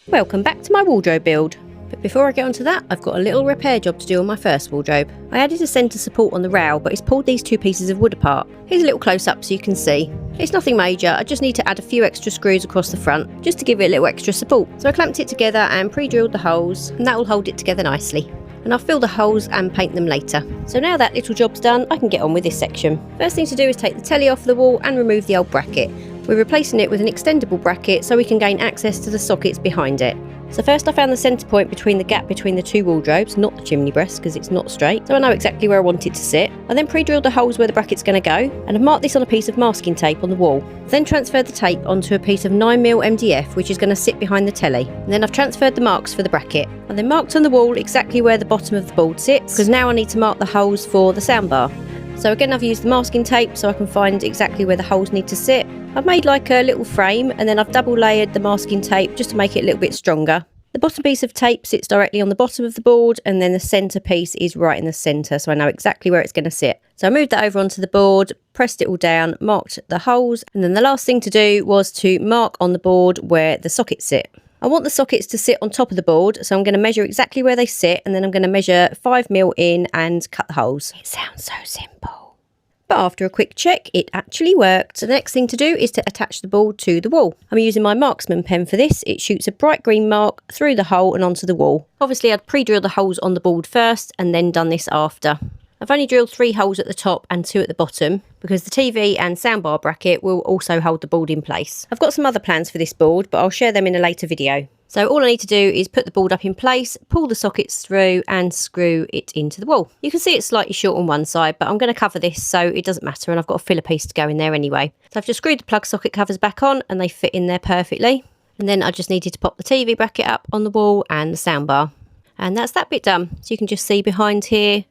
Welcome back to my wardrobe build. But before I get onto that, I've got a little repair job to do on my first wardrobe. I added a centre support on the rail, but it's pulled these two pieces of wood apart. Here's a little close up so you can see. It's nothing major, I just need to add a few extra screws across the front, just to give it a little extra support. So I clamped it together and pre-drilled the holes, and that will hold it together nicely. And I'll fill the holes and paint them later. So now that little job's done, I can get on with this section. First thing to do is take the telly off the wall and remove the old bracket. We're replacing it with an extendable bracket so we can gain access to the sockets behind it. So first I found the centre point between the gap between the two wardrobes, not the chimney breast because it's not straight, so I know exactly where I want it to sit. I then pre-drilled the holes where the bracket's going to go, and I've marked this on a piece of masking tape on the wall. Then transferred the tape onto a piece of 9mm MDF which is going to sit behind the telly. And then I've transferred the marks for the bracket. I then marked on the wall exactly where the bottom of the board sits, because now I need to mark the holes for the soundbar. So again, I've used the masking tape so I can find exactly where the holes need to sit. I've made like a little frame, and then I've double layered the masking tape just to make it a little bit stronger. The bottom piece of tape sits directly on the bottom of the board, and then the centre piece is right in the centre, so I know exactly where it's going to sit. So I moved that over onto the board, pressed it all down, marked the holes, and then the last thing to do was to mark on the board where the sockets sit. I want the sockets to sit on top of the board, so I'm going to measure exactly where they sit, and then I'm going to measure 5mm in and cut the holes. It sounds so simple. But after a quick check, it actually worked. So the next thing to do is to attach the board to the wall. I'm using my Marksman pen for this. It shoots a bright green mark through the hole and onto the wall. Obviously, I'd pre-drilled the holes on the board first and then done this after. I've only drilled 3 holes at the top and 2 at the bottom because the TV and soundbar bracket will also hold the board in place. I've got some other plans for this board, but I'll share them in a later video. So all I need to do is put the board up in place, pull the sockets through and screw it into the wall. You can see it's slightly short on one side, but I'm going to cover this so it doesn't matter, and I've got a filler piece to go in there anyway. So I've just screwed the plug socket covers back on and they fit in there perfectly. And then I just needed to pop the TV bracket up on the wall and the soundbar. And that's that bit done. So you can just see behind here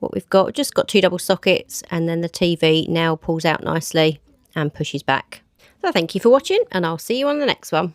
what we've got. Just got 2 double sockets, and then the TV now pulls out nicely and pushes back. So thank you for watching, and I'll see you on the next one.